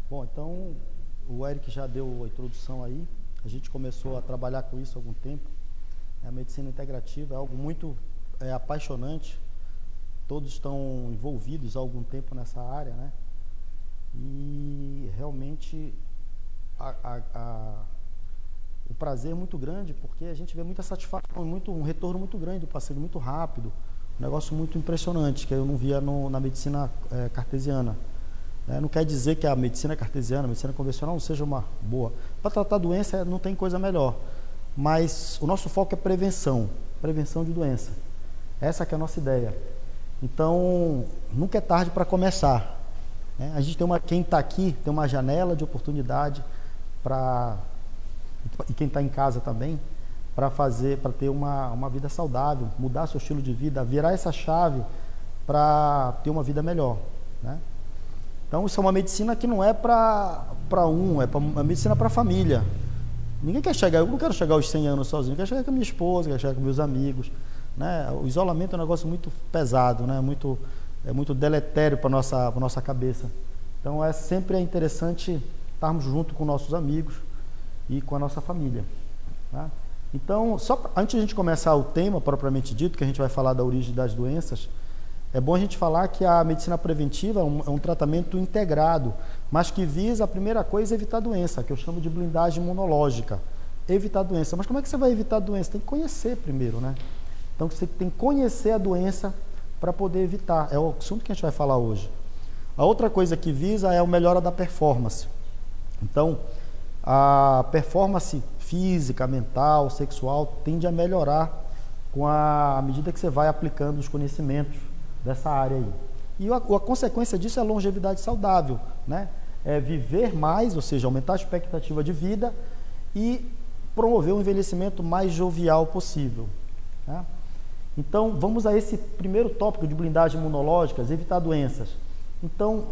Bom, então o Eric já deu a introdução aí. A gente começou a trabalhar com isso há algum tempo. A medicina integrativa é algo muito apaixonante. Todos estão envolvidos há algum tempo nessa área, né? E realmente o prazer é muito grande, porque a gente vê muita satisfação, um retorno muito grande do paciente, muito rápido. Um negócio muito impressionante, que eu não via na medicina cartesiana. Não quer dizer que a medicina cartesiana, a medicina convencional não seja uma boa. Para tratar doença não tem coisa melhor. Mas o nosso foco é prevenção de doença. Essa que é a nossa ideia. Então, nunca é tarde para começar. A gente quem está aqui tem uma janela de oportunidade e quem está em casa também, para ter uma vida saudável, mudar seu estilo de vida, virar essa chave para ter uma vida melhor, né? Então, isso é uma medicina que não é para uma medicina para a família. Ninguém quer chegar, eu não quero chegar aos 100 anos sozinho, eu quero chegar com a minha esposa, quero chegar com meus amigos, né? O isolamento é um negócio muito pesado, né? É muito deletério para nossa cabeça. Então, sempre é interessante estarmos junto com nossos amigos e com a nossa família, tá? Então, antes de a gente começar o tema propriamente dito, que a gente vai falar da origem das doenças, é bom a gente falar que a medicina preventiva é um tratamento integrado, mas que visa, a primeira coisa, evitar doença, que eu chamo de blindagem imunológica. Evitar doença. Mas como é que você vai evitar a doença? Tem que conhecer primeiro, né? Então, você tem que conhecer a doença para poder evitar. É o assunto que a gente vai falar hoje. A outra coisa que visa é a melhora da performance. Então, a performance física, mental, sexual, tende a melhorar à medida que você vai aplicando os conhecimentos dessa área aí. E a consequência disso é a longevidade saudável, né? É viver mais, ou seja, aumentar a expectativa de vida e promover um envelhecimento mais jovial possível, né? Então, vamos a esse primeiro tópico de blindagem imunológica, evitar doenças. Então,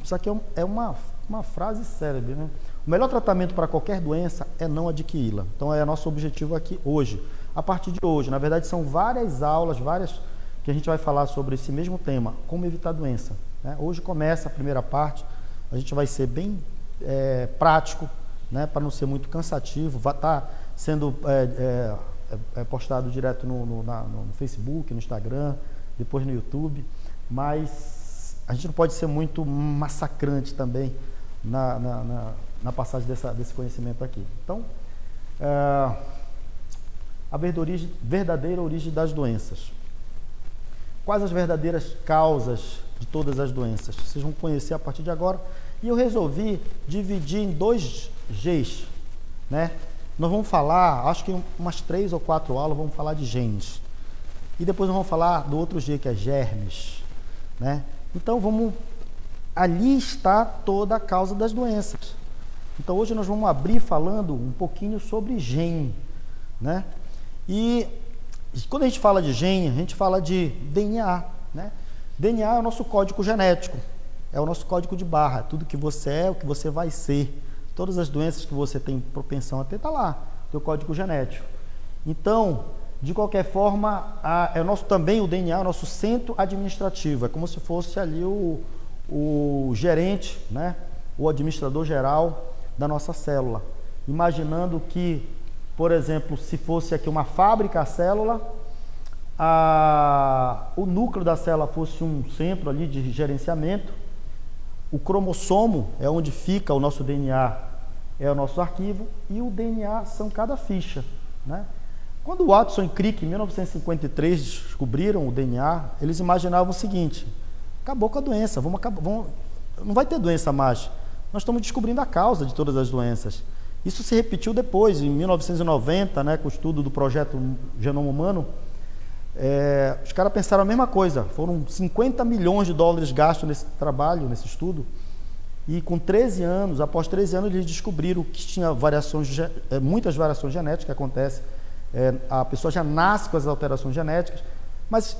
isso aqui é uma frase célebre, né? O melhor tratamento para qualquer doença é não adquiri-la. Então, é nosso objetivo aqui hoje. A partir de hoje, na verdade, são várias aulas, que a gente vai falar sobre esse mesmo tema, como evitar doença, né? Hoje começa a primeira parte, a gente vai ser bem prático, né? Para não ser muito cansativo, vai estar sendo postado direto no Facebook, no Instagram, depois no YouTube, mas a gente não pode ser muito massacrante também na passagem desse conhecimento aqui. Então, a verdadeira origem das doenças. Quais as verdadeiras causas de todas as doenças? Vocês vão conhecer a partir de agora. E eu resolvi dividir em 2 Gs, né? Nós vamos falar, acho que em umas 3 ou 4 aulas, vamos falar de genes. E depois nós vamos falar do outro G, que é germes, né? Então, ali está toda a causa das doenças. Então, hoje nós vamos abrir falando um pouquinho sobre gene, né? E quando a gente fala de gene, a gente fala de DNA, né? DNA é o nosso código genético, é o nosso código de barra, tudo que você é, o que você vai ser. Todas as doenças que você tem propensão a ter, está lá, teu código genético. Então, de qualquer forma, também o DNA é o nosso centro administrativo, é como se fosse ali o gerente, né? O administrador geral da nossa célula. Imaginando que, por exemplo, se fosse aqui uma fábrica, a célula, o núcleo da célula fosse um centro ali de gerenciamento, o cromossomo é onde fica o nosso DNA, é o nosso arquivo, e o DNA são cada ficha, né? Quando o Watson e Crick, em 1953, descobriram o DNA, eles imaginavam o seguinte: acabou com a doença, não vai ter doença mais, nós estamos descobrindo a causa de todas as doenças. Isso se repetiu depois, em 1990, né, com o estudo do projeto Genoma Humano. Os caras pensaram a mesma coisa, foram 50 milhões de dólares gastos nesse trabalho, nesse estudo, e com 13 anos, após 13 anos, eles descobriram que tinha muitas variações genéticas que acontecem, a pessoa já nasce com as alterações genéticas, mas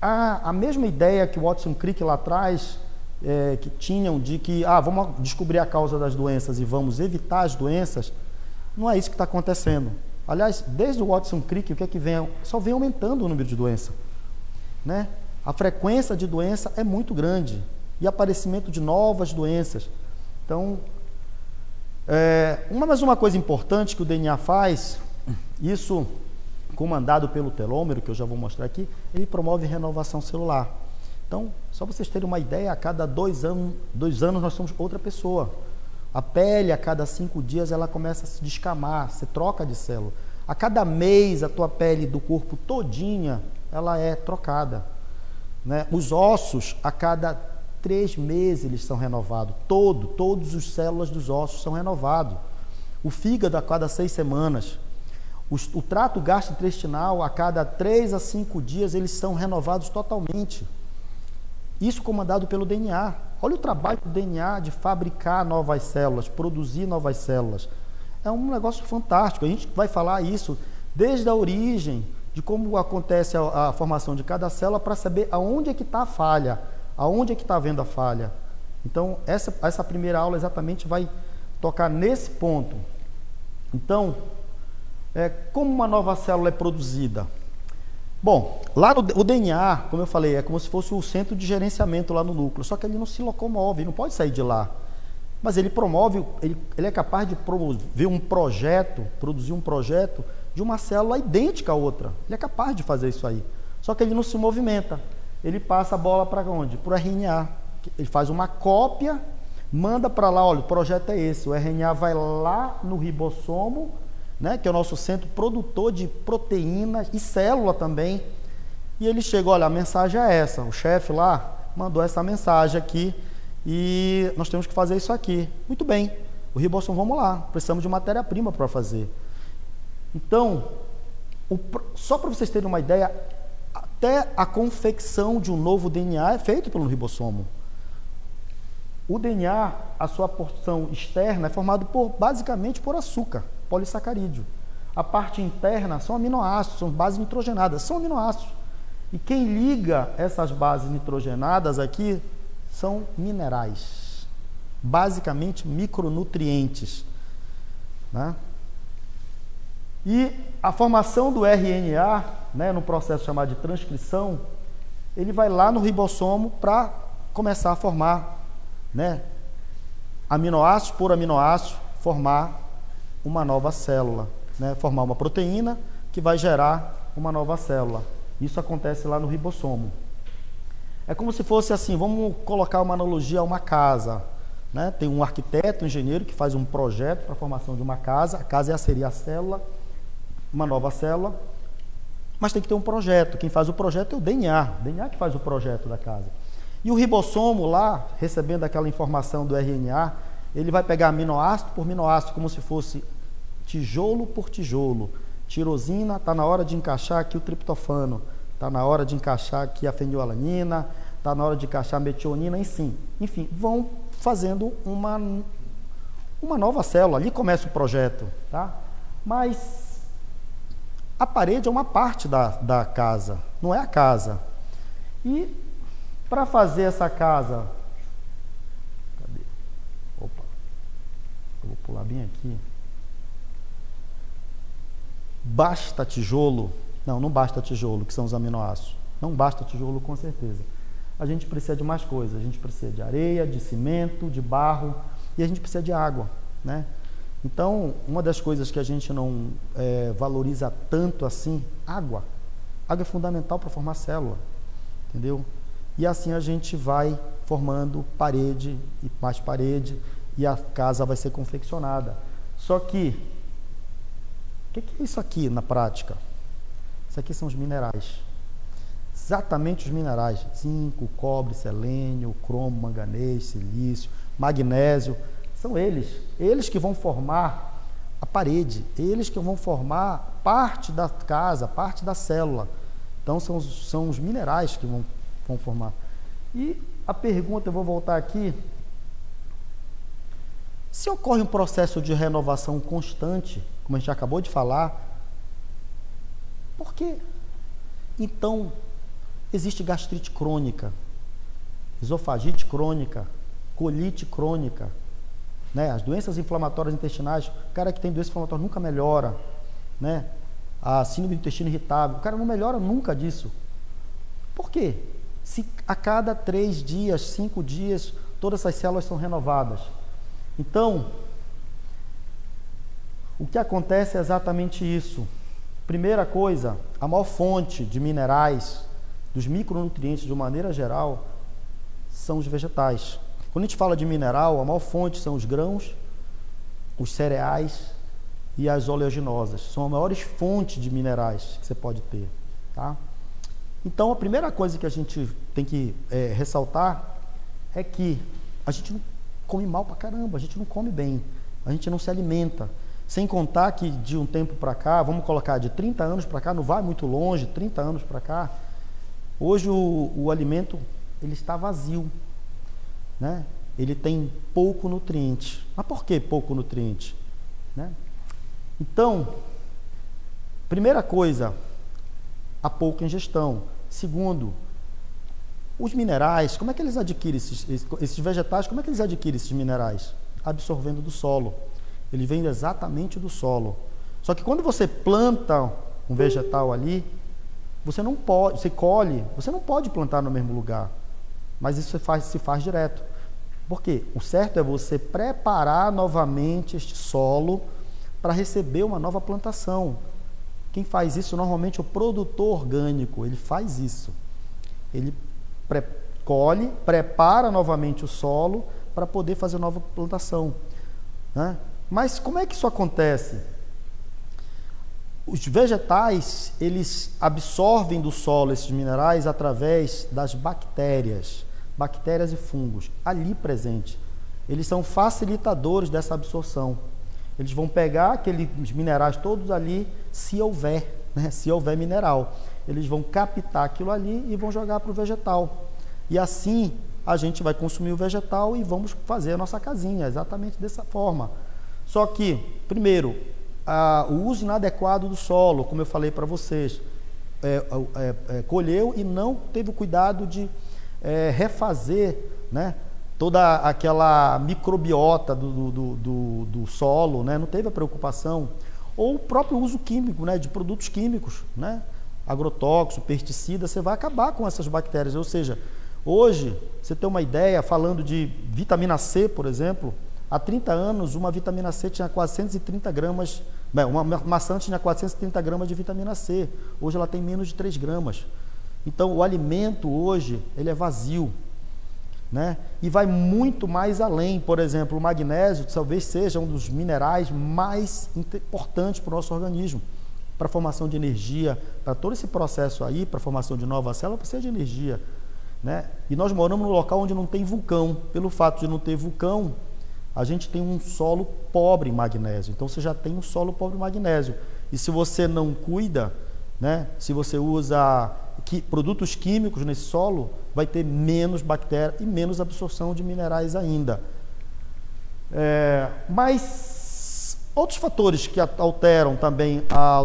a mesma ideia que o Watson e Crick lá atrás, que tinham de que vamos descobrir a causa das doenças e vamos evitar as doenças, não é isso que está acontecendo. Aliás, desde o Watson e Crick, o que é que vem? Só vem aumentando o número de doenças, né? A frequência de doença é muito grande e aparecimento de novas doenças. Então, mais uma coisa importante que o DNA faz, isso comandado pelo telômero, que eu já vou mostrar aqui, ele promove renovação celular. Então, só para vocês terem uma ideia, a cada 2 anos nós somos outra pessoa. A pele, a cada 5 dias, ela começa a se descamar, você troca de célula. A cada mês, a tua pele do corpo todinha, ela é trocada. Né? Os ossos, a cada 3 meses, eles são renovados. Todas as células dos ossos são renovados. O fígado, a cada 6 semanas. O trato gastrointestinal, a cada 3 a 5 dias, eles são renovados totalmente. Isso comandado pelo DNA. Olha o trabalho do DNA de fabricar novas células, produzir novas células. É um negócio fantástico. A gente vai falar isso desde a origem, de como acontece a formação de cada célula, para saber aonde é que está a falha, aonde é que está havendo a falha. Então, essa primeira aula exatamente vai tocar nesse ponto. Então, como uma nova célula é produzida? Bom, lá o DNA, como eu falei, é como se fosse o centro de gerenciamento lá no núcleo, só que ele não se locomove, ele não pode sair de lá. Mas ele promove, ele é capaz de promover um projeto, produzir um projeto de uma célula idêntica à outra. Ele é capaz de fazer isso aí. Só que ele não se movimenta. Ele passa a bola para onde? Para o RNA. Ele faz uma cópia, manda para lá, olha, o projeto é esse. O RNA vai lá no ribossomo, né, que é o nosso centro produtor de proteínas e célula também. E ele chega, olha, a mensagem é essa. O chefe lá mandou essa mensagem aqui e nós temos que fazer isso aqui. Muito bem, o ribossomo, vamos lá, precisamos de matéria-prima para fazer. Então, só para vocês terem uma ideia, até a confecção de um novo DNA é feito pelo ribossomo. O DNA, a sua porção externa é formado basicamente por açúcar, polissacarídeo. A parte interna são aminoácidos, são bases nitrogenadas, são aminoácidos. E quem liga essas bases nitrogenadas aqui são minerais, basicamente micronutrientes, né? E a formação do RNA, né, no processo chamado de transcrição, ele vai lá no ribossomo para começar a formar, né, aminoácidos por aminoácido, formar uma nova célula, né, formar uma proteína que vai gerar uma nova célula. Isso acontece lá no ribossomo. É como se fosse assim, vamos colocar uma analogia a uma casa, né? Tem um arquiteto, um engenheiro que faz um projeto para a formação de uma casa. A casa seria a célula, uma nova célula, mas tem que ter um projeto. Quem faz o projeto é o DNA que faz o projeto da casa. E o ribossomo lá, recebendo aquela informação do RNA, ele vai pegar aminoácido por aminoácido, como se fosse tijolo por tijolo. Tirosina, está na hora de encaixar aqui o triptofano, está na hora de encaixar aqui a fenilalanina, está na hora de encaixar a metionina, enfim, vão fazendo uma nova célula. Ali começa o projeto, tá? Mas a parede é uma parte da casa, não é a casa. E para fazer essa casa, cadê? Opa, eu vou pular bem aqui. Basta tijolo? Não basta tijolo, que são os aminoácidos. Não basta tijolo, com certeza. A gente precisa de mais coisas. A gente precisa de areia, de cimento, de barro e a gente precisa de água, né? Então, uma das coisas que a gente não valoriza tanto assim, água. Água é fundamental para formar célula, entendeu? E assim a gente vai formando parede e mais parede e a casa vai ser confeccionada. Só que, o que é isso aqui na prática? Isso aqui são os minerais. Exatamente os minerais. Zinco, cobre, selênio, cromo, manganês, silício, magnésio. São eles que vão formar a parede, eles que vão formar parte da casa, parte da célula. Então são os minerais que vão formar. E a pergunta, eu vou voltar aqui. Se ocorre um processo de renovação constante, como a gente acabou de falar, por que então existe gastrite crônica, esofagite crônica, colite crônica, né? As doenças inflamatórias intestinais, o cara que tem doença inflamatória nunca melhora, né? A síndrome do intestino irritável, o cara não melhora nunca disso. Por quê? Se a cada 3 dias, 5 dias, todas essas células são renovadas. Então, o que acontece é exatamente isso. Primeira coisa, a maior fonte de minerais, dos micronutrientes de uma maneira geral, são os vegetais. Quando a gente fala de mineral, a maior fonte são os grãos, os cereais e as oleaginosas. São as maiores fontes de minerais que você pode ter, tá? Então, a primeira coisa que a gente tem que ressaltar é que a gente não come mal pra caramba, a gente não come bem, a gente não se alimenta. Sem contar que de um tempo para cá, vamos colocar de 30 anos para cá, não vai muito longe, 30 anos para cá, hoje o alimento ele está vazio, né? Ele tem pouco nutriente. Mas por que pouco nutriente? Né? Então, primeira coisa, a pouca ingestão. Segundo, os minerais, como é que eles adquirem esses vegetais, como é que eles adquirem esses minerais? Absorvendo do solo. Ele vem exatamente do solo. Só que quando você planta um vegetal ali, você não pode, você colhe, você não pode plantar no mesmo lugar. Mas isso se faz direto. Por quê? O certo é você preparar novamente este solo para receber uma nova plantação. Quem faz isso normalmente é o produtor orgânico, ele faz isso. Ele colhe, prepara novamente o solo para poder fazer nova plantação, né? Mas como é que isso acontece? Os vegetais, eles absorvem do solo esses minerais através das bactérias e fungos, ali presentes. Eles são facilitadores dessa absorção. Eles vão pegar aqueles minerais todos ali, se houver, né? Se houver mineral. Eles vão captar aquilo ali e vão jogar para o vegetal. E assim, a gente vai consumir o vegetal e vamos fazer a nossa casinha, exatamente dessa forma. Só que, primeiro, o uso inadequado do solo, como eu falei para vocês, colheu e não teve o cuidado de refazer, né, toda aquela microbiota do solo, né, não teve a preocupação. Ou o próprio uso químico, né, de produtos químicos, né, agrotóxico, pesticida, você vai acabar com essas bactérias. Ou seja, hoje, você tem uma ideia, falando de vitamina C, por exemplo, há 30 anos, uma vitamina C tinha 430 gramas, uma maçã tinha 430 gramas de vitamina C. Hoje ela tem menos de 3 gramas. Então, o alimento hoje, ele é vazio, né? E vai muito mais além. Por exemplo, o magnésio talvez seja um dos minerais mais importantes para o nosso organismo, para a formação de energia, para todo esse processo aí, para a formação de novas células, precisa de energia, né? E nós moramos num local onde não tem vulcão. Pelo fato de não ter vulcão, a gente tem um solo pobre em magnésio. Então, você já tem um solo pobre em magnésio. E se você não cuida, né, se você usa produtos químicos nesse solo, vai ter menos bactéria e menos absorção de minerais ainda. Mas outros fatores que alteram também a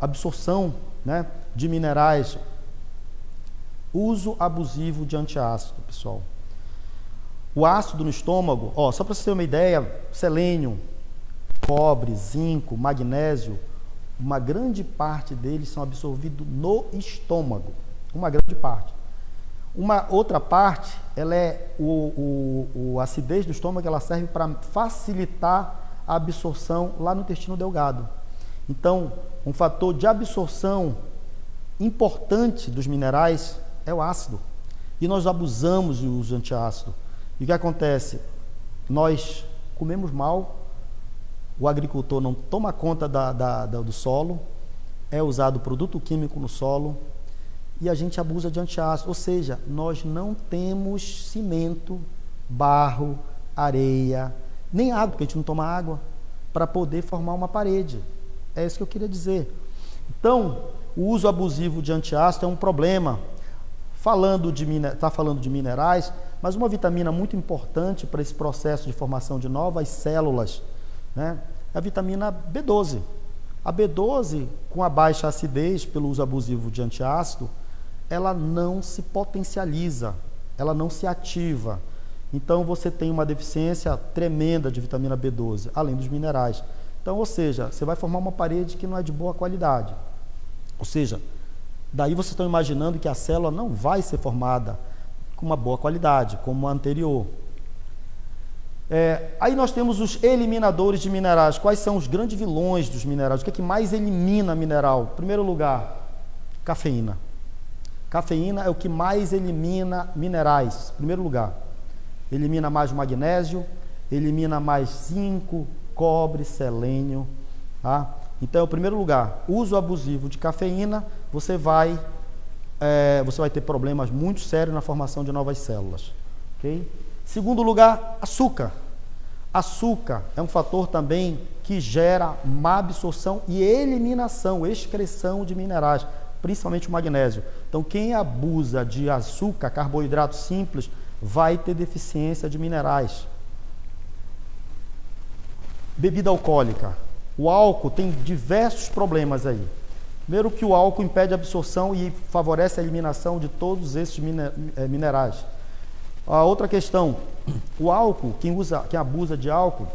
absorção, né, de minerais, uso abusivo de antiácido, pessoal. O ácido no estômago, só para você ter uma ideia, selênio, cobre, zinco, magnésio, uma grande parte deles são absorvidos no estômago, uma grande parte. Uma outra parte, ela é a acidez do estômago, ela serve para facilitar a absorção lá no intestino delgado. Então, um fator de absorção importante dos minerais é o ácido. E nós abusamos do uso de antiácido. E o que acontece? Nós comemos mal, o agricultor não toma conta do solo, é usado produto químico no solo e a gente abusa de antiácido. Ou seja, nós não temos cimento, barro, areia, nem água, porque a gente não toma água, para poder formar uma parede. É isso que eu queria dizer. Então, o uso abusivo de antiácido é um problema. Está falando de minerais, mas uma vitamina muito importante para esse processo de formação de novas células, né, é a vitamina B12. A B12, com a baixa acidez pelo uso abusivo de antiácido, ela não se potencializa, ela não se ativa. Então, você tem uma deficiência tremenda de vitamina B12, além dos minerais. Então, ou seja, você vai formar uma parede que não é de boa qualidade. Ou seja, daí vocês estão imaginando que a célula não vai ser formada com uma boa qualidade, como a anterior. Aí nós temos os eliminadores de minerais. Quais são os grandes vilões dos minerais? O que é que mais elimina mineral? Em primeiro lugar, cafeína. Cafeína é o que mais elimina minerais. Em primeiro lugar, elimina mais magnésio, elimina mais zinco, cobre, selênio. Tá? Então, em primeiro lugar, uso abusivo de cafeína, você vai ter problemas muito sérios na formação de novas células. Okay? Segundo lugar, açúcar. Açúcar é um fator também que gera má absorção e eliminação, excreção de minerais, principalmente o magnésio. Então, quem abusa de açúcar, carboidrato simples, vai ter deficiência de minerais. Bebida alcoólica. O álcool tem diversos problemas aí. Primeiro que o álcool impede a absorção e favorece a eliminação de todos esses minerais. A outra questão, o álcool, quem abusa de álcool,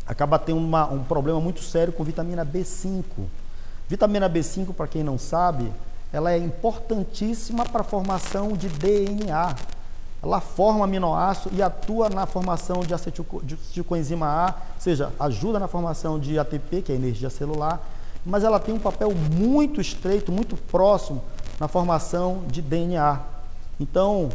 acaba tendo um problema muito sério com vitamina B5. Vitamina B5, para quem não sabe, ela é importantíssima para a formação de DNA. Ela forma aminoácido e atua na formação de acetilcoenzima A, ou seja, ajuda na formação de ATP, que é a energia celular, mas ela tem um papel muito estreito, muito próximo na formação de DNA. Então,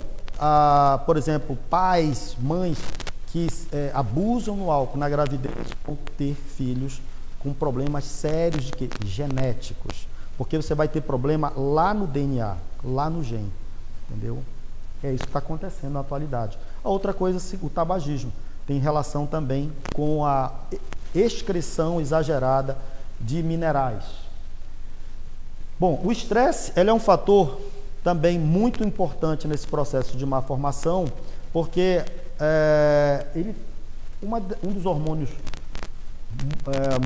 por exemplo, pais, mães que abusam no álcool na gravidez vão ter filhos com problemas sérios genéticos, porque você vai ter problema lá no DNA, lá no gene, entendeu? É isso que está acontecendo na atualidade. A outra coisa, o tabagismo, tem relação também com a excreção exagerada de minerais. Bom, o estresse ele é um fator também muito importante nesse processo de má formação, porque um dos hormônios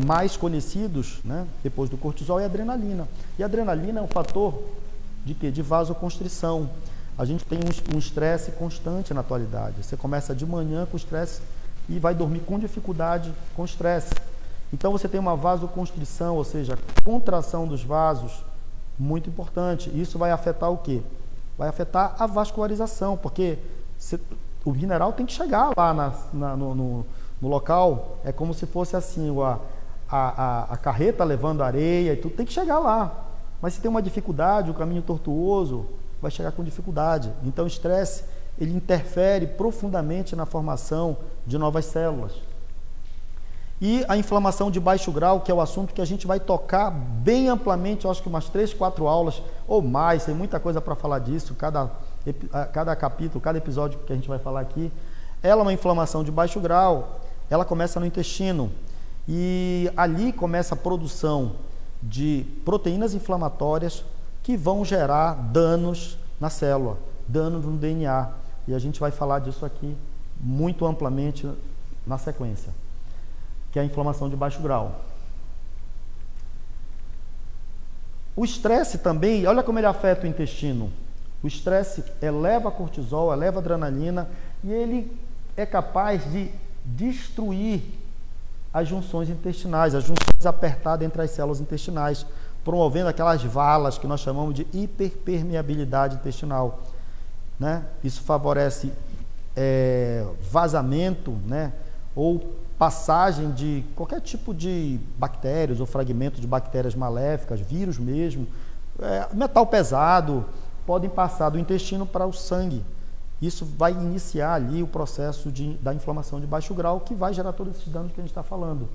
mais conhecidos, né, depois do cortisol, é a adrenalina. E a adrenalina é um fator de quê? De vasoconstrição. A gente tem um estresse constante na atualidade. Você começa de manhã com estresse e vai dormir com dificuldade com estresse. Então você tem uma vasoconstrição, ou seja, contração dos vasos, muito importante. Isso vai afetar o quê? Vai afetar a vascularização, porque o mineral tem que chegar lá no local. É como se fosse assim, a carreta levando areia e tudo, tem que chegar lá. Mas se tem uma dificuldade, o caminho tortuoso, vai chegar com dificuldade. Então o estresse, ele interfere profundamente na formação de novas células. E a inflamação de baixo grau, que é o assunto que a gente vai tocar bem amplamente, eu acho que umas 3, 4 aulas ou mais, tem muita coisa para falar disso, cada capítulo, cada episódio que a gente vai falar aqui. Ela é uma inflamação de baixo grau, ela começa no intestino e ali começa a produção de proteínas inflamatórias que vão gerar danos na célula, danos no DNA. E a gente vai falar disso aqui muito amplamente na sequência, que é a inflamação de baixo grau. O estresse também, olha como ele afeta o intestino. O estresse eleva cortisol, eleva adrenalina e ele é capaz de destruir as junções intestinais, as junções apertadas entre as células intestinais, promovendo aquelas valas que nós chamamos de hiperpermeabilidade intestinal, né? Isso favorece vazamento, né? Ou passagem de qualquer tipo de bactérias ou fragmentos de bactérias maléficas, vírus mesmo, metal pesado, podem passar do intestino para o sangue. Isso vai iniciar ali o processo da inflamação de baixo grau, que vai gerar todos esses danos que a gente está falando.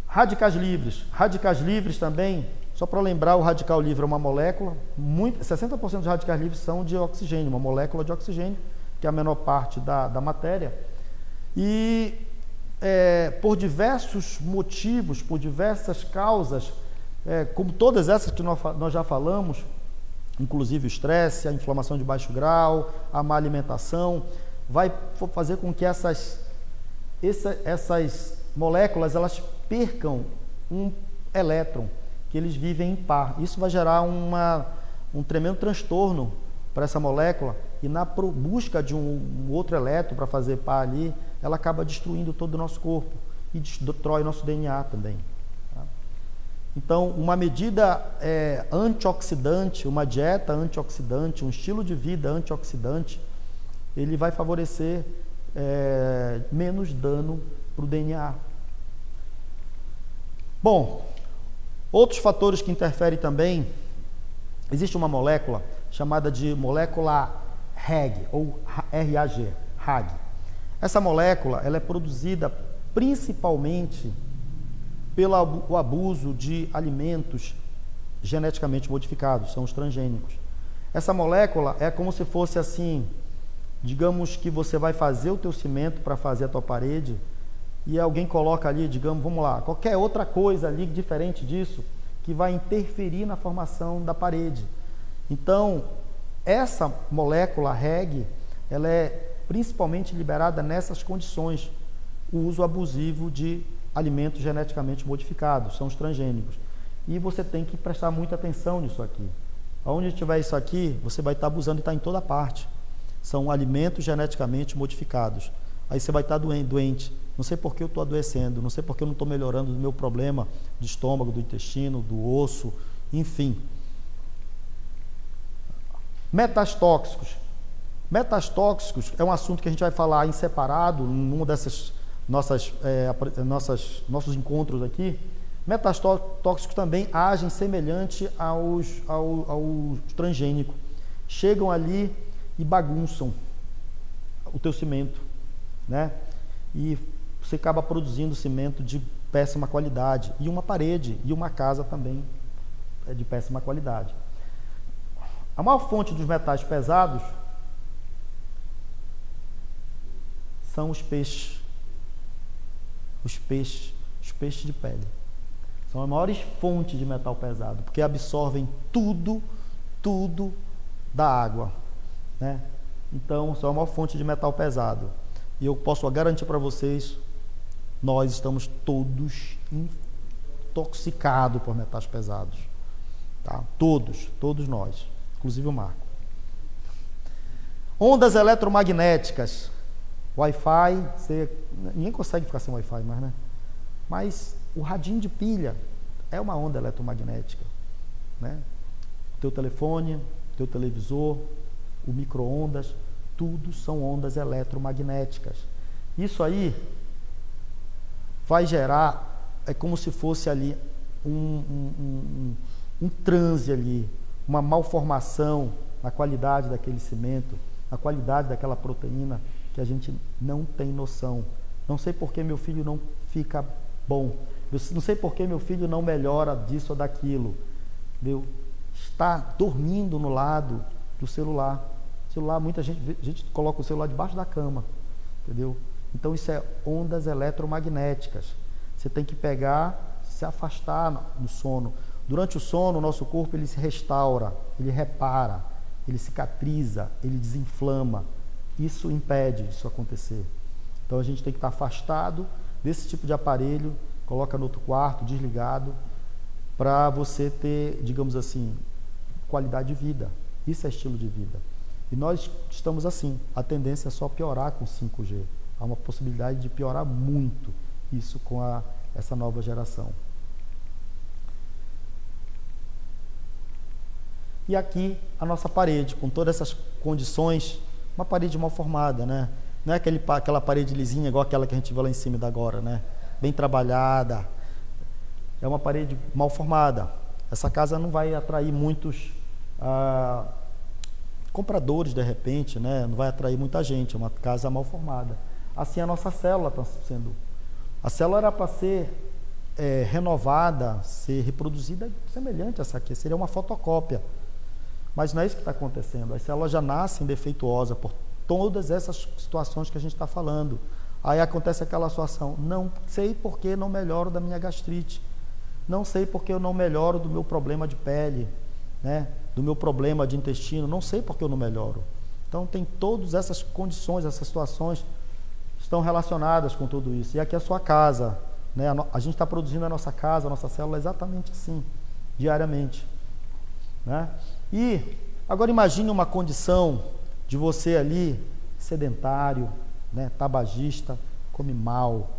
Radicais livres. Radicais livres também, só para lembrar, o radical livre é uma molécula, 60% dos radicais livres são de oxigênio, uma molécula de oxigênio, que é a menor parte da matéria. E por diversos motivos, por diversas causas, como todas essas que nós já falamos, inclusive o estresse, a inflamação de baixo grau, a má alimentação, vai fazer com que essas moléculas elas percam um elétron, que eles vivem em par. Isso vai gerar um tremendo transtorno para essa molécula, e na busca de um outro elétron para fazer par ali, ela acaba destruindo todo o nosso corpo e destrói nosso DNA também. Tá? Então, uma medida antioxidante, uma dieta antioxidante, um estilo de vida antioxidante, ele vai favorecer menos dano para o DNA. Bom, outros fatores que interferem também, existe uma molécula chamada de molécula RAG, ou RAG, RAG. Essa molécula ela é produzida principalmente pelo abuso de alimentos geneticamente modificados, são os transgênicos. Essa molécula é como se fosse assim, digamos que você vai fazer o teu cimento para fazer a tua parede e alguém coloca ali, digamos, vamos lá, qualquer outra coisa ali diferente disso que vai interferir na formação da parede. Então, essa molécula RAG, ela é principalmente liberada nessas condições, o uso abusivo de alimentos geneticamente modificados, são os transgênicos. E você tem que prestar muita atenção nisso aqui. Onde tiver isso aqui, você vai estar abusando e está em toda parte. São alimentos geneticamente modificados. Aí você vai estar doente. Não sei por que eu estou adoecendo, não sei por que eu não estou melhorando do meu problema de estômago, do intestino, do osso, enfim. Metais tóxicos. Metais tóxicos é um assunto que a gente vai falar em separado, numa dessas nossos encontros aqui. Metais tóxicos também agem semelhante aos transgênicos. Chegam ali e bagunçam o teu cimento, né? E você acaba produzindo cimento de péssima qualidade. E uma parede e uma casa também é de péssima qualidade. A maior fonte dos metais pesados são os peixes. Os peixes de pele. São as maiores fontes de metal pesado, porque absorvem tudo da água, né? Então, são a maior fonte de metal pesado. E eu posso garantir para vocês, nós estamos todos intoxicados por metais pesados. Tá? Todos nós, inclusive o Marco. Ondas eletromagnéticas. Wi-Fi, ninguém consegue ficar sem Wi-Fi mais, né? Mas o radinho de pilha é uma onda eletromagnética, né? O teu telefone, o teu televisor, o micro-ondas, tudo são ondas eletromagnéticas. Isso aí vai gerar, é como se fosse ali um transe ali, uma malformação na qualidade daquele cimento, na qualidade daquela proteína, que a gente não tem noção. Não sei por que meu filho não fica bom. Eu não sei por que meu filho não melhora disso ou daquilo. Está dormindo no lado do celular. Muita gente coloca o celular debaixo da cama. Entendeu? Então isso é ondas eletromagnéticas. Você tem que pegar, se afastar no sono. Durante o sono, o nosso corpo ele se restaura, ele repara, ele cicatriza, ele desinflama. Isso impede isso acontecer. Então a gente tem que estar afastado desse tipo de aparelho, coloca no outro quarto, desligado, para você ter, digamos assim, qualidade de vida. Isso é estilo de vida. E nós estamos assim, a tendência é só piorar com 5G. Há uma possibilidade de piorar muito isso com essa nova geração. E aqui a nossa parede, com todas essas condições, uma parede mal formada, né? Não é aquela parede lisinha igual aquela que a gente vê lá em cima da agora, né? Bem trabalhada. É uma parede mal formada. Essa casa não vai atrair muitos compradores de repente, né? Não vai atrair muita gente. É uma casa mal formada. Assim a nossa célula está sendo. A célula era para ser renovada, ser reproduzida semelhante a essa aqui. Seria uma fotocópia. Mas não é isso que está acontecendo. As células já nascem defeituosas por todas essas situações que a gente está falando. Aí acontece aquela situação, não sei por que não melhoro da minha gastrite, não sei por que eu não melhoro do meu problema de pele, né? Do meu problema de intestino, não sei por que eu não melhoro. Então tem todas essas condições, essas situações estão relacionadas com tudo isso. E aqui é a sua casa, né? A gente está produzindo a nossa casa, a nossa célula exatamente assim, diariamente, né? E agora imagine uma condição de você ali, sedentário, né, tabagista, come mal,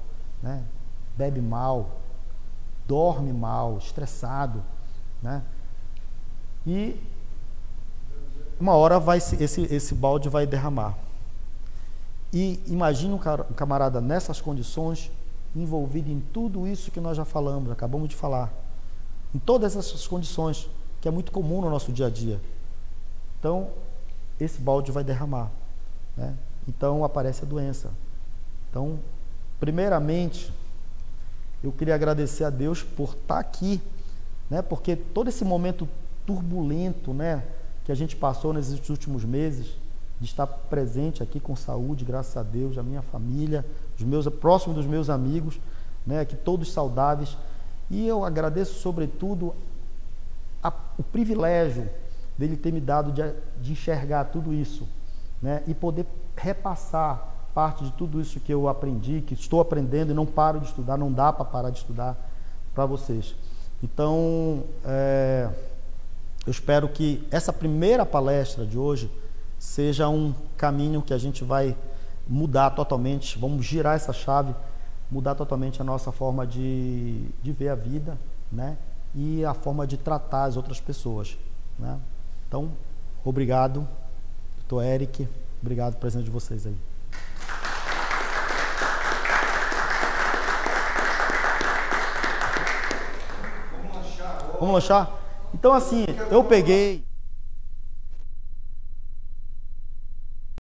né, bebe mal, dorme mal, estressado, né? E uma hora esse balde vai derramar. E imagine um camarada nessas condições, envolvido em tudo isso que nós já falamos, acabamos de falar, em todas essas condições, que é muito comum no nosso dia a dia. Então, esse balde vai derramar, né? Então, aparece a doença. Então, primeiramente, eu queria agradecer a Deus por estar aqui, né? Porque todo esse momento turbulento, né, que a gente passou nesses últimos meses, de estar presente aqui com saúde, graças a Deus, a minha família, próximo dos meus amigos, né, que todos saudáveis. E eu agradeço, sobretudo, o privilégio dele ter me dado de enxergar tudo isso, né, e poder repassar parte de tudo isso que eu aprendi, que estou aprendendo e não paro de estudar, não dá para parar de estudar, para vocês. Então, eu espero que essa primeira palestra de hoje seja um caminho que a gente vai mudar totalmente, vamos girar essa chave, mudar totalmente a nossa forma de ver a vida, né? E a forma de tratar as outras pessoas, né? Então, obrigado, doutor Eric, obrigado pela presença de vocês aí. Vamos lanchar? Então, assim, eu peguei...